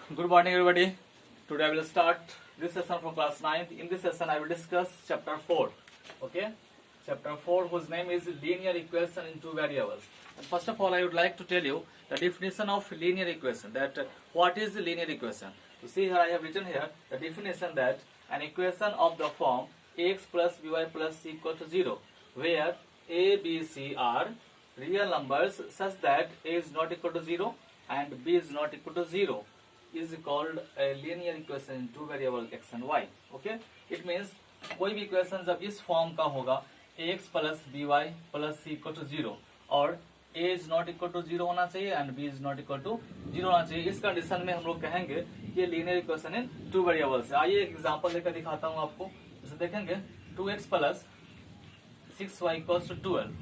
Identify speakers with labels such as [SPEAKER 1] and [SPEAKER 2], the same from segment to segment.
[SPEAKER 1] Good morning, everybody. Today I will start this session from class 9th. In this session, I will discuss chapter 4. Okay, chapter 4, whose name is linear equation in two variables. And first of all, I would like to tell you the definition of linear equation. That what is the linear equation? You see here, I have written here the definition that an equation of the form ax plus by plus c equal to 0, where a, b, c are real numbers such that a is not equal to 0 and b is not equal to 0 is called a linear equation in two variable x and y. Okay, it means कोई भी equation जब इस form का होगा ax plus B Y plus C equal to 0 और a is not equal to 0 होना चाहिए and b is not equal to 0 होना चाहिए, इस कंडीशन में हम लोग कहेंगे कि ये linear equation in two variables है। आइए एक एग्जांपल लेकर दिखाता हूँ आपको। जैसे देखेंगे 2x plus 6y equals to 12,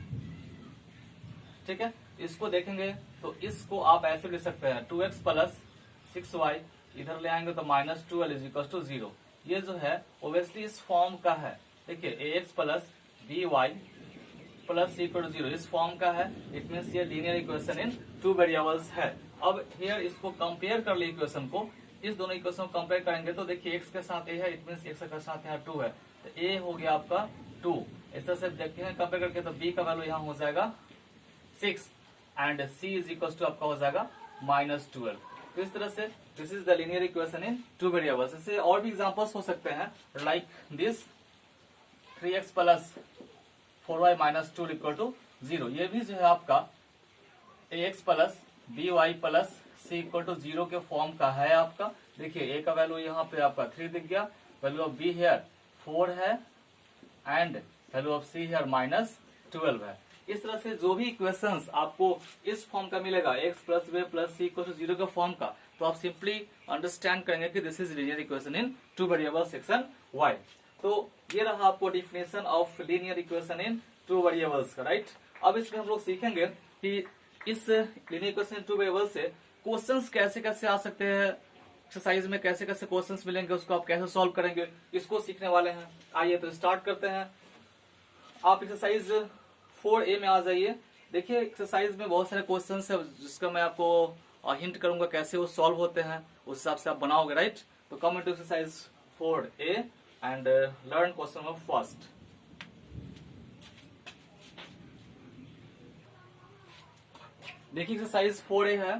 [SPEAKER 1] ठीक है। इसको देखेंगे तो इसको आप ऐसे लिख सकते हैं 2x प्लस 6y, इधर ले आएंगे तो माइनस 12 इज इक्वल टू 0। ये जो है ओब्वियसली इस फॉर्म का है। देखिए ax plus B Y plus C equal to 0 इस फॉर्म का है। इट मीन्स ये linear equation in two variables है। अब हियर इसको कंपेयर कर ले इक्वेशन को, इस दोनों इक्वेशन को कंपेयर करेंगे तो देखिए x के साथ a है, इट मीन्स x के साथ यहाँ 2 है, तो a हो गया आपका 2। इस तरह से देखते हैं कंपेयर करके तो b का वैल्यू यहाँ हो जाएगा 6 and c is equal to आपका हो जाएगा माइनस 12। तो इस तरह से this is the linear equation in two variables. इससे और भी एग्जांपल्स हो सकते हैं like this 3x plus 4y minus 2 equal to 0। ये भी जो है आपका ax plus by plus c equal to 0 के फॉर्म का है आपका। देखिए a का वैल्यू यहाँ पे आपका 3 दिख गया, वैल्यू ऑफ b हेयर 4 है and value of c here minus 12 है। इस तरह से जो भी इक्वेशंस आपको इस फॉर्म का मिलेगा x प्लस वे प्लस सी इक्वल टू 0 के फॉर्म का, तो आप सिंपली अंडरस्टैंड करेंगे कि this is linear equation in two variables x and y। तो ये रहा आपको definition of linear equation in two variables का, राइट। अब इसमें हम लोग सीखेंगे कि इस linear equation in two variables से क्वेश्चंस कैसे कैसे आ सकते हैं, एक्सरसाइज में कैसे कैसे क्वेश्चंस मिलेंगे, उसको आप कैसे सॉल्व करेंगे, इसको सीखने वाले हैं। आइए तो स्टार्ट करते हैं। आप एक्सरसाइज 4A में आ जाइए। देखिए एक्सरसाइज में बहुत सारे क्वेश्चंस है जिसका मैं आपको हिंट करूंगा कैसे वो सॉल्व होते हैं, उस हिसाब से आप बनाओगे, राइट। तो come to exercise 4A and learn question number first. देखिए एक्सरसाइज 4A है।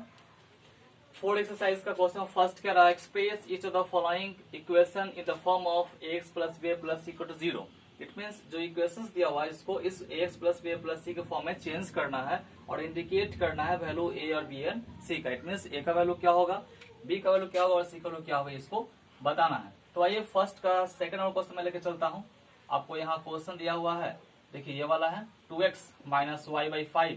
[SPEAKER 1] 4 एक्सरसाइज का क्वेश्चन फर्स्ट क्या रहा है, express each of the following equation in the form of ax plus b plus equal to 0। It means जो equations दिया हुआ है इसको इस ax plus b plus c के फॉर्म में चेंज करना है और इंडिकेट करना है वैल्यू a और b एंड c का। इट मीन्स a का वैल्यू क्या होगा, b का वैल्यू क्या होगा और c का वैल्यू क्या होगा, इसको बताना है। तो आइए फर्स्ट का सेकंड नंबर क्वेश्चन मैं लेके चलता हूँ। आपको यहाँ क्वेश्चन दिया हुआ है, देखिए ये वाला है 2x minus Y by 5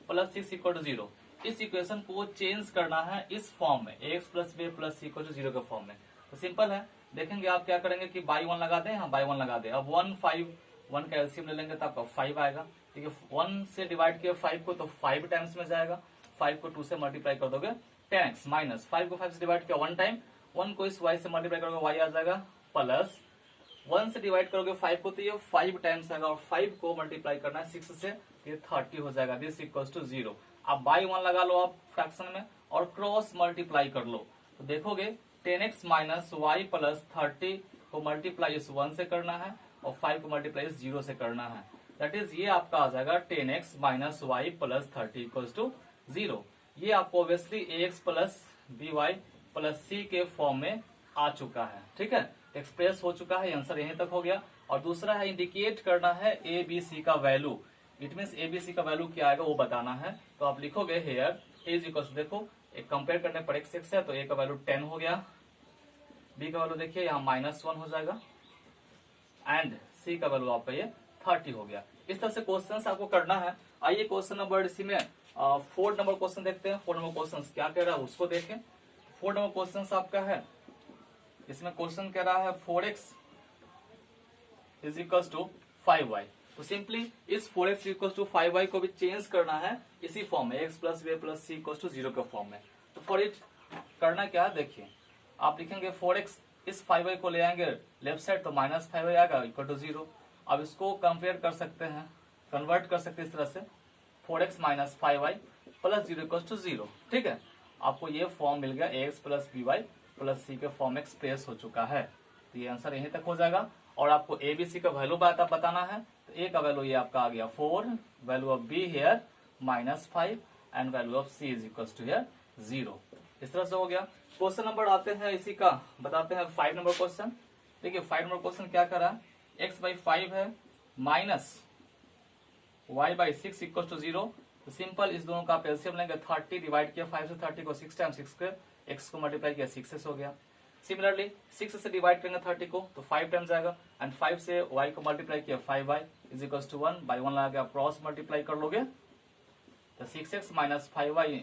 [SPEAKER 1] plus 6 equal to 0। इस इक्वेशन को चेंज करना है इस फॉर्म में ax plus b plus c equal to 0 के फॉर्म में। तो सिंपल है, देखेंगे आप क्या करेंगे कि बाई 1 लगा दें, यहाँ बाई 1 लगा दें। अब 1 5 1 का एलसीएम ले लेंगे तो आपका 5 आएगा। ठीक है, 1 से डिवाइड किया 5 को तो 5 टाइम्स में जाएगा, 5 को 2 से मल्टीप्लाई कर दोगे 10x माइनस 5 को 5 से डिवाइड किया 1 टाइम, 1 को इस y से मल्टीप्लाई करोगे y आ जाएगा प्लस 1 से डिवाइड करोगे 5 को तो ये 5 टाइम्स आएगा और 5 को मल्टीप्लाई करना है 6 से, ये 30 हो जाएगा। This equals to 0। अब बाई 1 लगा लो आप फ्रैक्शन में और क्रॉस मल्टीप्लाई कर लो तो देखोगे 10x माइनस वाई प्लस 30 को मल्टीप्लाई इस 1 से करना है और 5 को मल्टीप्लाई इस 0 से करना है। दैट इज ये आपका आ जाएगा 10x minus Y plus 30 equals to 0। ये आपको obviously ax plus B Y plus c के फॉर्म में आ चुका है। ठीक है, एक्सप्रेस हो चुका है, आंसर यहीं तक हो गया। और दूसरा है इंडिकेट करना है a b c का value. It means a b c का वैल्यू क्या आएगा वो बताना है। तो आप लिखोगे here a is equal to, देखो एक कंपेयर करने पर x है तो a का वैल्यू 10 हो गया, b का वैल्यू देखिए यहाँ -1 हो जाएगा एंड c का वैल्यू आपका ये 30 हो गया। इस तरह से क्वेश्चन आपको करना है। आइए क्वेश्चन नंबर इसी में 4 नंबर क्वेश्चन देखते हैं। 4 नंबर क्वेश्चन क्या कह रहा है उसको देखें। 4 नंबर क्वेश्चन आपका है, इसमें क्वेश्चन कह रहा है 4x is equal to 5y। तो सिंपली इस 4x इक्वल टू 5y को भी चेंज करना है इसी फॉर्म में x plus b plus c equal to 0 के फॉर्म में। तो फॉर इट करना क्या है, देखिए आप लिखेंगे 4x इस 5y को ले आएंगे लेफ्ट साइड तो माइनस 5y आएगा इक्वल टू 0। अब इसको कंपेयर कर सकते हैं, कन्वर्ट कर सकते हैं इस तरह से 4x minus 5y plus 0 equal to 0। ठीक है, आपको ये फॉर्म मिल गया ax plus B Y plus C के फॉर्म एक्सप्रेस हो चुका है। तो ये आंसर यहीं तक हो जाएगा। और आपको ए बी सी का वैल्यू बताना है। तो ए का वैल्यू ये आपका आ गया 4, value of B here -5 and value of C is equal to here 0। इस तरह से हो गया। क्वेश्चन नंबर आते हैं इसी का, बताते हैं 5 नंबर क्वेश्चन। देखिए 5 नंबर क्वेश्चन क्या कर रहा है, x/5 है माइनस y/6 इक्वल टू 0। तो सिंपल इस दोनों का आप एलसीएम लेंगे, 30 डिवाइड किया 5 से 30 को 6 टाइम्स 6 के x को मल्टीप्लाई किया 6 हो गया। सिमिलरली 6 से डिवाइड करेंगे 30 को तो 5 टाइम्स आएगा एंड 5 से y को मल्टीप्लाई किया 5y is equal to 1 by 1 लगा के क्रॉस मल्टीप्लाई कर लोगे तो 6x माइनस 5y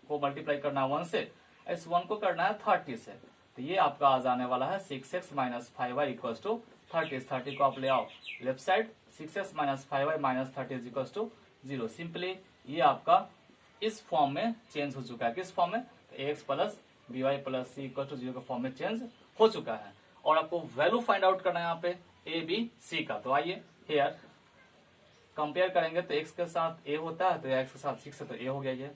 [SPEAKER 1] को मल्टीप्लाई करना 1 से, इस 1 को करना है 30 से। तो ये आपका आ जाने वाला है 6x minus 5y equal to 30। 30 को आप ले आओ left side, 6x minus 5y minus 30 is equal to 0। Simply ये आपका इस फॉर्म में चेंज हो चुका है। किस फॉर्म में, तो ax plus B Y plus C equal to 0 का फॉर्म में चेंज हो चुका है। और आपको वैल्यू फाइंड आउट करना है यहाँ पे ए बी सी का। तो आइए हेयर कंपेयर करेंगे तो x के साथ a होता है तो x के साथ 6 है तो a हो गया, ये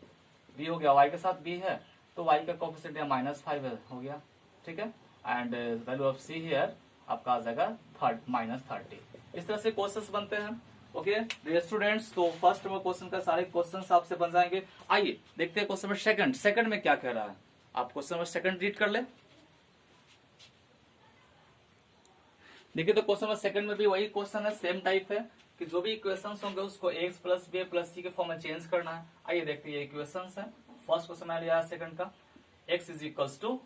[SPEAKER 1] b हो गया, y के साथ b है तो y का कोएफिशिएंट -5 हो गया, ठीक है। And value of c here आपका आ जाएगा -30। इस तरह से क्वेश्चंस बनते हैं। ओके डियर स्टूडेंट्स, तो फर्स्ट नंबर क्वेश्चन का सारे क्वेश्चंस आपसे बन जाएंगे। आइए देखते हैं क्वेश्चन नंबर सेकंड में क्या कह रहा है। आप क्वेश्चन नंबर सेकंड रीड कर ले। देखिए तो क्वेश्चन नंबर सेकंड में भी वही क्वेश्चन है, सेम टाइप है कि जो भी इक्वेशंस होंगे उसको x plus B plus C के फॉर्म में चेंज करना है। आइए देखते हैं ये इक्वेशंस है। फर्स्ट क्वेश्चन मैंने लिया है सेकंड का, x इज इक्वल्स टू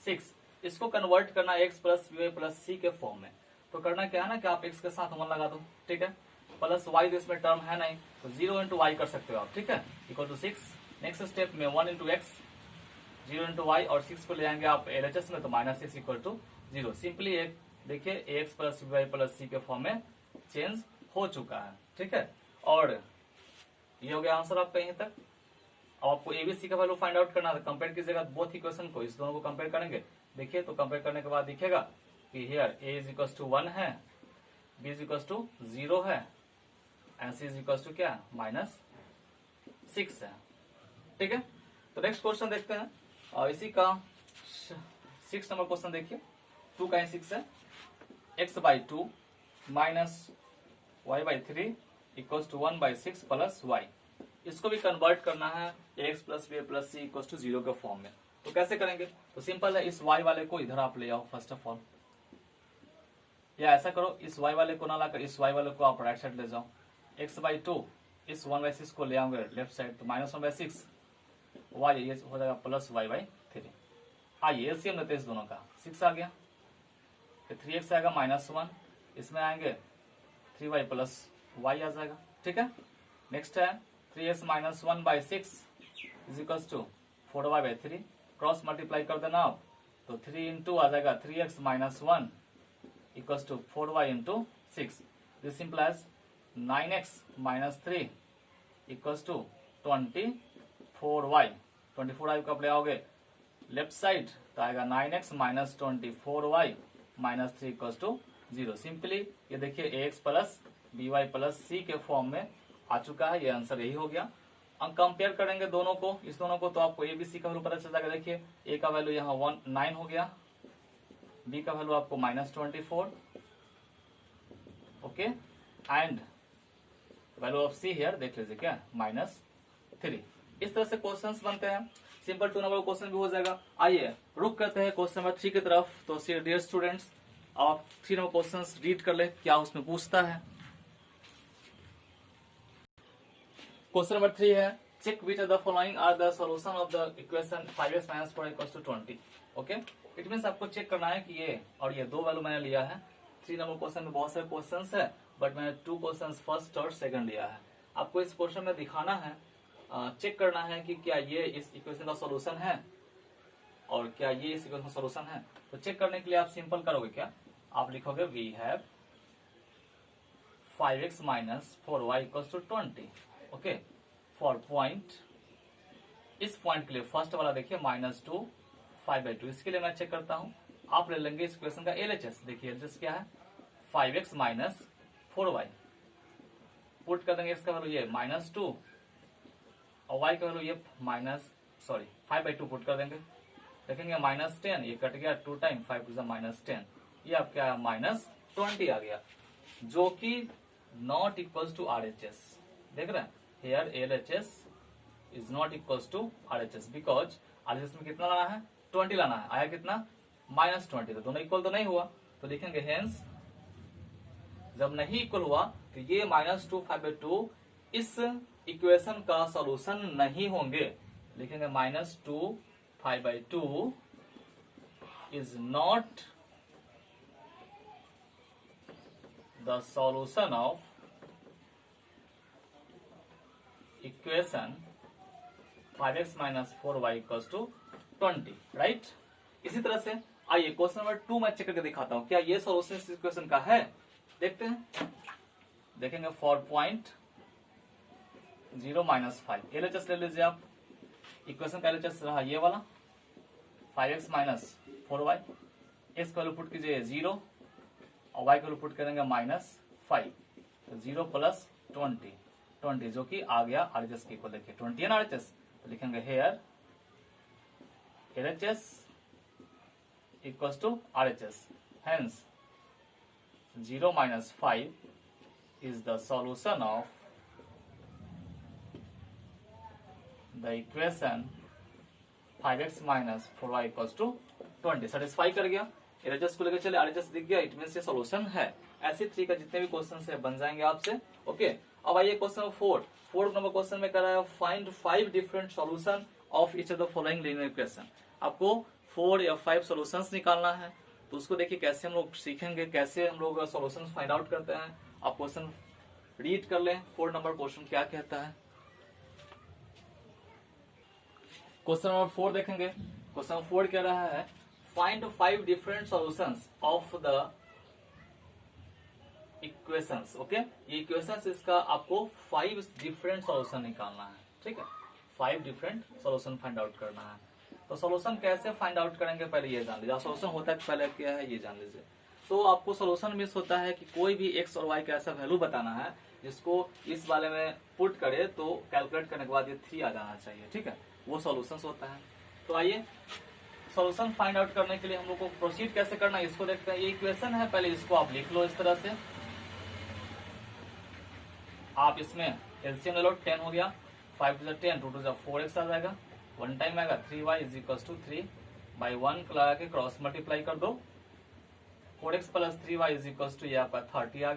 [SPEAKER 1] 6, इसको कन्वर्ट करना है x plus B plus C के फॉर्म में। तो करना क्या है ना कि आप x के साथ 1 लगा दो, ठीक है, प्लस y तो इसमें टर्म है नहीं तो 0 इंटू वाई कर सकते हो आप, ठीक है, इक्वल टू 6। नेक्स्ट स्टेप में 1 इंटू एक्स, 0 इंटू वाई और 6 को ले आएंगे आप LHS में तो -6 इक्वल टू 0। सिंपली एक देखिए ax plus B plus C के फॉर्म में चेंज हो चुका है, ठीक है। और ये हो गया आंसर आपका यहीं तक। अब आपको एबीसी का वैल्यू फाइंड आउट करना है। कंपेयर कीजिएगा बोथ इक्वेशन को, इस दोनों को कंपेयर करेंगे। देखिए तो कंपेयर करने के बाद दिखेगा कि here a is equal to 1 है, b इज इक्वल टू 0 है and c is equal to क्या -6 है, ठीक है। तो नेक्स्ट क्वेश्चन देखते हैं और इसी का 6 नंबर क्वेश्चन देखिए। 2 का 6 है, x/2 minus y/3 equals to 1/6 plus y। इसको भी कन्वर्ट करना है ax plus B plus C equals to 0 के फॉर्म में। तो कैसे करेंगे, तो सिंपल है, इस y वाले को इधर आप ले आओ फर्स्ट ऑफ ऑल, या ऐसा करो इस y वाले को ना लाकर इस y वाले को आप राइट साइड ले जाओ। x/2 इस 1/6 को ले आओगे लेफ्ट साइड तो -1/6 y, ये हो जाएगा प्लस y/3। आइए एलसीएम लेते हैं इस दोनों का, 6 आ गया तो 3x आएगा -1, इसमें आएंगे 3y प्लस y आ जाएगा, ठीक है। नेक्स्ट है 3x minus 1/6 is equals to 4y/3, cross multiply कर देना आप तो 3 इंटू आ जाएगा 3x minus 1 equals to 4y into 6। This implies 9x minus 3 equals to 24y। 24y कब ले आओगे लेफ्ट साइड तो आएगा 9x minus 24y minus 3 equals to 0। Simply ये देखिए ax plus B Y plus C के फॉर्म में आ चुका है, ये आंसर यही हो गया। हम कंपेयर करेंगे दोनों को, इस दोनों को, तो आपको ए बी सी का वैल्यू पता चल जाएगा। देखिए ए का वैल्यू यहाँ 9 हो गया, बी का वैल्यू आपको -24, okay, and value of see here देख लीजिए क्या -3। इस तरह से क्वेश्चंस बनते हैं। सिंपल 2 नंबर क्वेश्चन भी हो जाएगा। आइए रुक करते हैं क्वेश्चन नंबर 3 की तरफ। तो डियर स्टूडेंट्स आप 3 नंबर क्वेश्चन रीड कर ले, क्या उसमें पूछता है। क्वेश्चन नंबर 3 है, check which of the following are the solution of the equation 5x minus 4 equals to 20। Okay, it means आपको चेक करना है कि ये और ये 2 वैल्यू मैंने लिया है। 3 नंबर क्वेश्चन में बहुत सारे क्वेश्चंस है बट मैंने 2 क्वेश्चंस फर्स्ट और सेकंड लिया है। आपको इस क्वेश्चन में दिखाना है, चेक करना है कि क्या ये इस इक्वेशन का सॉल्यूशन है और क्या ये इस इक्वेशन का सॉल्यूशन है। तो चेक करने के लिए आप सिंपल करोगे क्या, आप लिखोगे we have 5x minus 4y equals to 20। Okay, for point, इस पॉइंट के लिए फर्स्ट वाला देखिए -2 5/2, इसके लिए मैं चेक करता हूं। आप ले लेंगे इस क्वेश्चन का LHS। देखिए LHS क्या है, 5x माइनस 4y, पुट कर देंगे इसका वैल्यू ये -2 और y का वैल्यू ये -5/2 पुट कर देंगे, देखेंगे -10, ये कट गया 2 टाइम 5 टू -10, ये आपका -20 आ गया, जो कि नॉट इक्वल्स टू RHS। देख रहे हैं here LHS is not equals to RHS because RHS में कितना लाना है 20 लाना है, आया कितना -20, तो दोनों इक्वल तो नहीं हुआ, तो लिखेंगे हेंस जब नहीं इक्वल हुआ तो ये -2 इस इक्वेशन का सॉल्यूशन नहीं होंगे, लिखेंगे -2 is not the solution of equation 5x - 4y = 20, right. इसी तरह से आइए क्वेश्चन नंबर 2 मैं चेक करके दिखाता हूं क्या ये सॉल्यूशन इस इक्वेशन का है, देखते हैं। देखेंगे 4.0 - 5 LHS ले लीजिए आप, इक्वेशन का LHS रहा ये वाला 5x - 4y, x का वैल्यू पुट कीजिए 0 और y का वैल्यू पुट करेंगे -5, तो 0 + 20 जो कि आ गया RHS के इक्वल, देखिए 20 है ना RHS, तो लिखेंगे hair LHS = RHS, hence 0 - 5 is the solution of the equation 5x - 4y = 20। Satisfy कर गया, LHS को लेकर चले, RHS दिख गया, इट मींस ये सॉल्यूशन है। ऐसे थ्री का जितने भी क्वेश्चन है बन जाएंगे आपसे, ओके। अब आइए क्वेश्चन नंबर 4 नंबर क्वेश्चन में कर रहा है find 5 different solution of each of the following linear equation. आपको 4 या 5 सॉल्यूशंस निकालना है, तो उसको देखिए कैसे हम लोग सीखेंगे, कैसे हम लोग सॉल्यूशंस फाइंड आउट करते हैं। आप क्वेश्चन रीड कर लें, 4 नंबर क्वेश्चन क्या कहता है। क्वेश्चन नंबर 4 देखेंगे, क्वेश्चन नंबर 4 कह रहा है find 5 different solutions of the equations, okay. ये इक्वेशंस इसका आपको 5 डिफरेंट सॉल्यूशन निकालना है, ठीक है। 5 डिफरेंट सॉल्यूशन फाइंड आउट करना है। तो सॉल्यूशन कैसे फाइंड आउट करेंगे पहले ये जान लीजिए, सॉल्यूशन होता है पहले क्या है ये जान लीजिए। तो आपको सॉल्यूशन मिस होता है कि कोई भी x और y का ऐसा वैल्यू बताना है जिसको इस वाले में पुट करे तो कैलकुलेट करने के बाद ये 3 आ जाना चाहिए, ठीक है, वो सॉल्यूशन होता है। तो आइए सॉल्यूशन फाइंड आउट करने के लिए हम लोग को प्रोसीड कैसे करना है इसको देखते हैं। ये इक्वेशन है, पहले इसको आप लिख लो इस तरह से, आप इसमें एलसीएम ले लो, 10 हो गया, 5 to 10, 2 to 4x आ जाएगा, 1 टाइम आएगा 3y = 3/1 लगा के क्रॉस मल्टीप्लाई कर दो, 4x + 3y = ये आपका 30 आ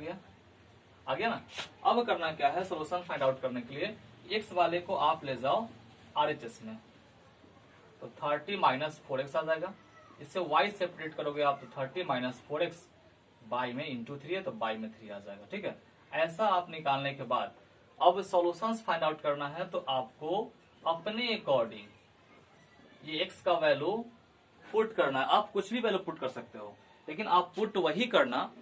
[SPEAKER 1] गया ना। अब करना क्या है सॉल्यूशन फाइंड आउट करने के लिए, x वाले को आप ले जाओ RHS में, तो 30 - 4x आ जाएगा। इससे y सेपरेट करोगे आप तो 30 - 4x बाई में इंटू 3 है तो बाई में 3 आ जाएगा, ठीक है। ऐसा आप निकालने के बाद अब सॉल्यूशंस फाइंड आउट करना है, तो आपको अपने अकॉर्डिंग ये x का वैल्यू पुट करना है। आप कुछ भी वैल्यू पुट कर सकते हो, लेकिन आप पुट वही करना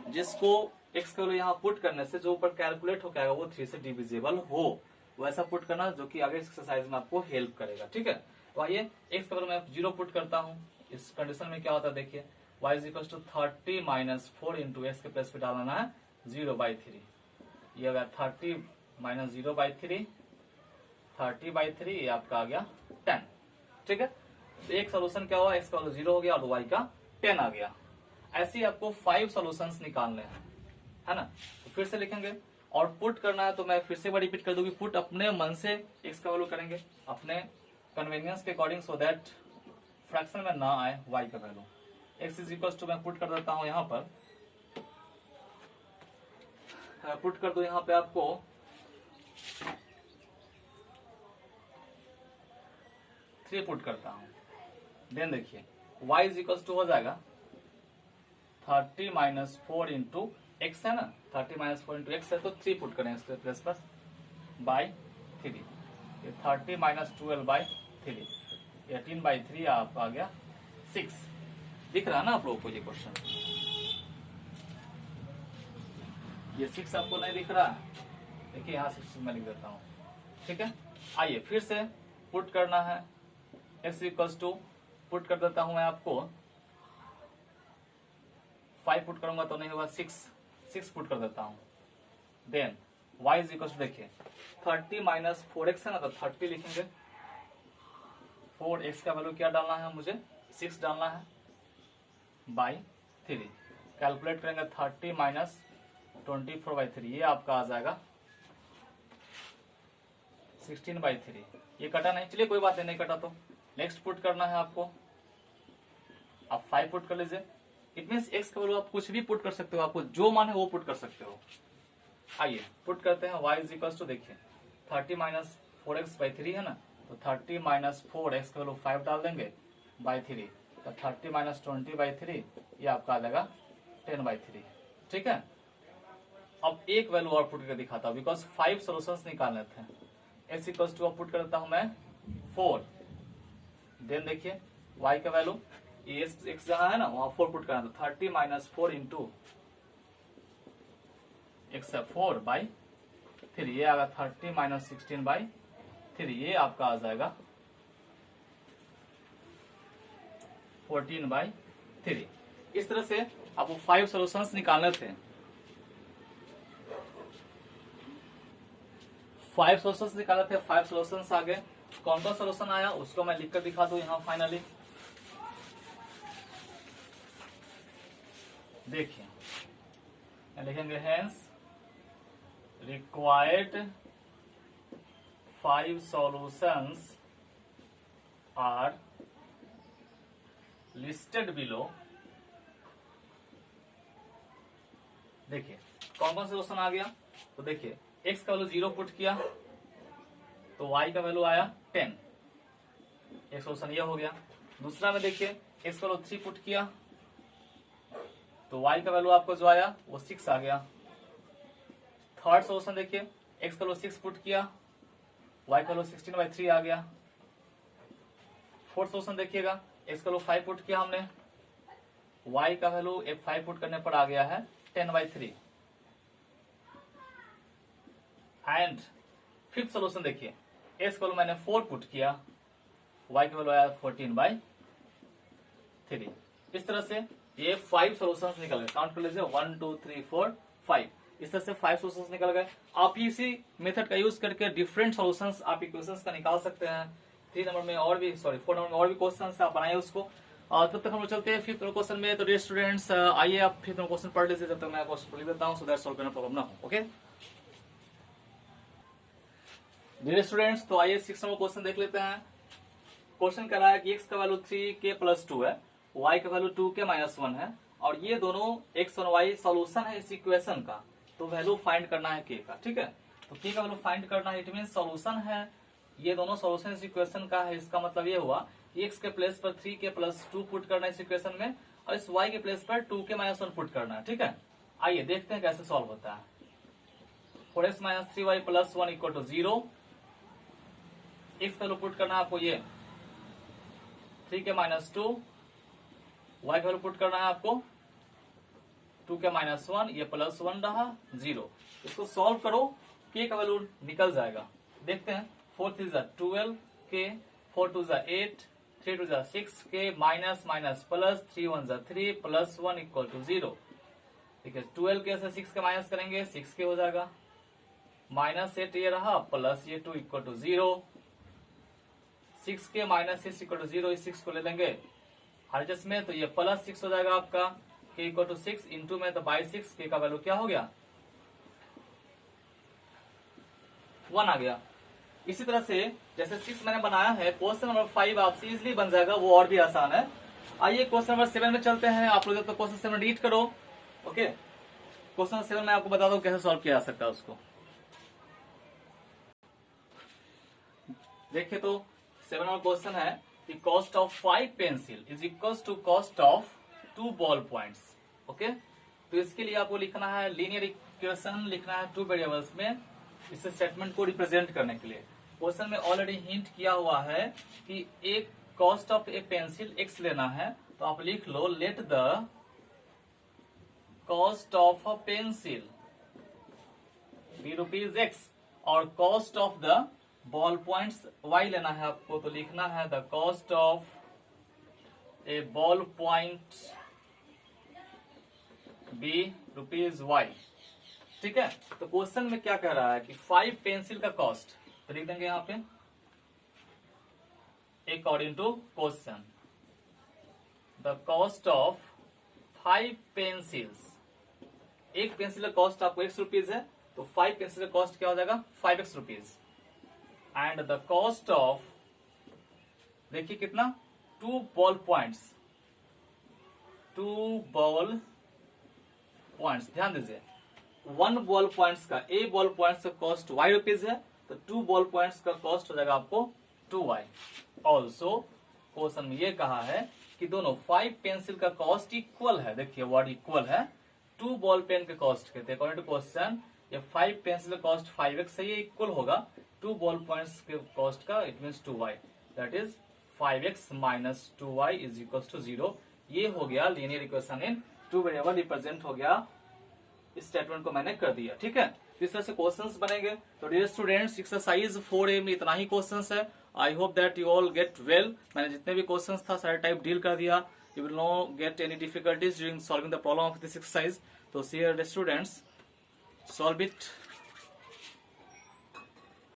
[SPEAKER 1] जिसको x का वैल्यू यहाँ पुट करने से जो ऊपर कैलकुलेट हो जाएगा वो 3 से डिविजिबल हो, वैसा पुट करना जो कि आगे एक्सरसाइज में आपको हेल्प करेगा, ठीक है। तो आइए x का वैल्यू मैं 0 पुट करता हूँ। इस कंडीशन में क्या होता है देखिए, y = 30 - 4 इंटू x के प्लेस पे डालना है 0/3, ये होगा 30 - 0/3, 30/3, ये आपका आ गया 10, ठीक है। तो एक सोल्यूशन क्या हुआ, x का वैल्यू 0 हो गया और y का 10 आ गया। ऐसे ही आपको 5 सॉल्यूशंस निकालने हैं, है ना। तो फिर से लिखेंगे और पुट करना है, तो मैं फिर से रिपीट कर दूंगी, पुट अपने मन से x का वैल्यू करेंगे अपने कन्वीनियंस के अकॉर्डिंग, सो दैट फ्रैक्शन में ना आए y का वैल्यू। x = मैं पुट कर देता हूं यहां पर, पुट कर दो यहां पे आपको 3 पुट करता हूं, देन देखिए y = हो जाएगा 30 - 4 इंटू x है ना, 30 - 4 इंटू x है तो 3 पुट करें इसके प्लेस पर बाई 3, ये 30 - 12/3, 18/3 आप आ गया 6। दिख रहा है ना आप लोगों को ये क्वेश्चन, ये 6 आपको नहीं दिख रहा, देखिए यहाँ 6 मैं लिख देता हूँ, ठीक है। आइए फिर से पुट करना है, x = पुट कर देता हूं मैं आपको 5 पुट करूंगा तो नहीं होगा 6 पुट कर देता हूं, then y is equal to देखिए 30 माइनस 4x है ना, तो 30 लिखेंगे। 4x का वैल्यू क्या डालना है, मुझे 6 डालना है बाई 3। कैलकुलेट करेंगे 30 माइनस 24/3, ये आपका आ जाएगा 16/3। ये कटा नहीं, चलिए कोई बात नहीं कटा तो नेक्स्ट पुट करना है आपको। आप 5 पुट कर लीजिए। इट मीन्स x का वैल्यू आप कुछ भी पुट कर सकते हो, आपको जो मान है वो पुट कर सकते हो। आइए पुट करते हैं। y इज इक्वल टू देखिए 30 माइनस 4x/3 है ना, तो 30 माइनस 4x का वैल्यू 5 डाल देंगे बाई 3, तो 30 माइनस 20/3 ये आपका आ जाएगा 10/3। ठीक है, अब एक वैल्यू और पुट करके दिखाता हूँ, बिकॉज 5 सोल्यूशंस निकालने थे। x इक्वल टू पुट करता हूं मैं 4, देन देखिए y का वैल्यू ये x जहां है ना वहां 4 पुट करना, तो 30 माइनस 4 इंटू x 4/3, ये आएगा 30 माइनस 16/3, ये आपका आ जाएगा 14/3। इस तरह से आपको 5 सोल्यूशंस निकालने थे। 5 सोल्यूशंस निकाले थे, 5 सोल्यूशंस आ गए। कौन कौन सोल्यूशन आया उसको मैं लिखकर दिखा दूं यहाँ फाइनली। देखिए लिखेंगे hence required 5 solutions are listed below. देखिए कौन कौन सोल्यूशन आ गया, तो देखिए x का वैल्यू 0 पुट किया तो y का वैल्यू आया 10, एक सोल्यूशन ये हो गया। दूसरा में देखिए x का वैल्यू 3 पुट किया तो y का वैल्यू आपको जो आया वो 6 आ गया। थर्ड सोल्यूशन देखिए x का वैल्यू 6 पुट किया, y का वैल्यू 16/3 आ गया। फोर्थ सोल्यूशन देखिएगा x का वैल्यू 5 पुट किया हमने, y का वैल्यू 5 पुट करने पर आ गया है 10/3। एंड फिफ्थ सोल्यूशन देखिए x का वैल्यू मैंने 4 पुट किया, y का वैल्यू आया 14/3। इस तरह से ये 5 सोल्यूशंस निकल गए। काउंट कर लीजिए 1 2 3 4 5। इस तरह से 5 सोल्यूशंस निकल गए। आप इसी मेथड का यूज करके डिफरेंट सोल्यूशंस आप इक्वेशंस का निकाल सकते हैं। 4 नंबर में और भी क्वेश्चन आप बनाए उसको। तब तक हम लोग चलते हैं 5th नंबर क्वेश्चन में। तो डियर स्टूडेंट्स आइए आप 5th नंबर क्वेश्चन पढ़ लीजिए, जब तक मैं क्वेश्चन लिख देता हूँ, सो दैट सॉल्व करना प्रॉब्लम ना हो। ओके डियर स्टूडेंट्स, तो आइए 6th नंबर क्वेश्चन देख लेते हैं। क्वेश्चन कह रहा है कि x का वैल्यू 3k+2 है, y का वैल्यू 2k-1 है, और ये दोनों x और y सॉल्यूशन है इस इक्वेशन का। तो वैल्यू फाइंड करना है k का। ठीक है, तो k का वैल्यू फाइंड करना है, इट मीन सॉल्यूशन है, ये दोनों सॉल्यूशन इस इक्वेशन का है। इसका मतलब ये हुआ कि x के प्लेस पर 3k+2 पुट करना है इस इक्वेशन में, और इस y के प्लेस पर 2k-1 पुट करना है। ठीक है, आइए देखते हैं कैसे सॉल्व होता है। 4x - 3y + 1 = 0। x का वैल्यू पुट करना है आपको ये 3k-2, y का वैल्यू पुट करना है आपको 2k-1, ये +1 रहा 0। इसको सॉल्व करो, k का वैल्यू निकल जाएगा। देखते हैं 4 3 12k, 4 2 8, 3 2 6k, minus minus plus, 3 1 3, +1 = 0। ठीक है, 12k से 6 के माइनस करेंगे 6k हो जाएगा, -8 ये रहा, प्लस ये 2 = 0। 6k - 6 = 0, इस 6 को ले लेंगे आरएचएस में, तो ये +6 हो जाएगा आपका। k = 6 इंटू में, तो बाई 6 k का वैल्यू क्या हो गया 1 आ गया। इसी तरह से जैसे 6 मैंने बनाया है, क्वेश्चन नंबर 5 आपसे इजिली बन जाएगा, वो और भी आसान है। आइए क्वेश्चन नंबर 7 में चलते हैं। आप लोग तो क्वेश्चन 7 रीड करो। ओके, क्वेश्चन 7 में आपको बता दो कैसे सॉल्व किया जा सकता है उसको। देखिए तो 7 नंबर क्वेश्चन है कि cost of 5 pencil is equals to cost of 2 ball points. Okay, तो इसके लिए आपको लिखना है लीनियर इक्वेशन, लिखना है 2 वेरिएबल्स में, इस स्टेटमेंट को रिप्रेजेंट करने के लिए। क्वेश्चन में ऑलरेडी हिंट किया हुआ है कि एक cost of a pencil x लेना है, तो आप लिख लो let the cost of a pencil be ₹x, और cost of the ball points y लेना है आपको, तो लिखना है the cost of a ball point be ₹y। ठीक है। तो क्वेश्चन में क्या कह रहा है कि 5 पेंसिल का कॉस्ट, तो लिख देंगे यहाँ पे according to question the cost of 5 pencils. एक पेंसिल का कॉस्ट आपको ₹X है, तो 5 पेंसिल का कॉस्ट क्या हो जाएगा, ₹5 एंड द कॉस्ट ऑफ, देखिए कितना, 2 बॉल पॉइंट्स, 2 बॉल पॉइंट्स, ध्यान दीजिए 1 बॉल पॉइंट्स का, ए बॉल पॉइंट्स का कॉस्ट ₹Y है, तो 2 बॉल पॉइंट्स का कॉस्ट हो जाएगा आपको 2Y। ऑल्सो क्वेश्चन में ये कहा है कि दोनों 5 पेंसिल का कॉस्ट इक्वल है, देखिए वर्ड इक्वल है 2 बॉल पेन के कॉस्ट के। अकॉर्डिंग टू क्वेश्चन ये 5 पेंसिल का कॉस्ट 5X है, ये इक्वल होगा 2 बॉल पॉइंट्स के कॉस्ट का, it means 2Y, that is 5X minus 2Y is equal to 0। ये हो गया linear equation in 2 variable, represent हो गया, इस स्टेटमेंट को मैंने कर दिया, ठीक है। इस तरह से क्वेश्चंस बनेंगे। तो डियर स्टूडेंट्स, एक्सरसाइज 4A में इतना ही क्वेश्चंस है। I hope that you all get well. मैंने जितने भी क्वेश्चंस था सारे टाइप डील कर दिया। You will know get any difficulties during solving the problem of this exercise. तो सी डियर स्टूडेंट्स, सॉल्व इट।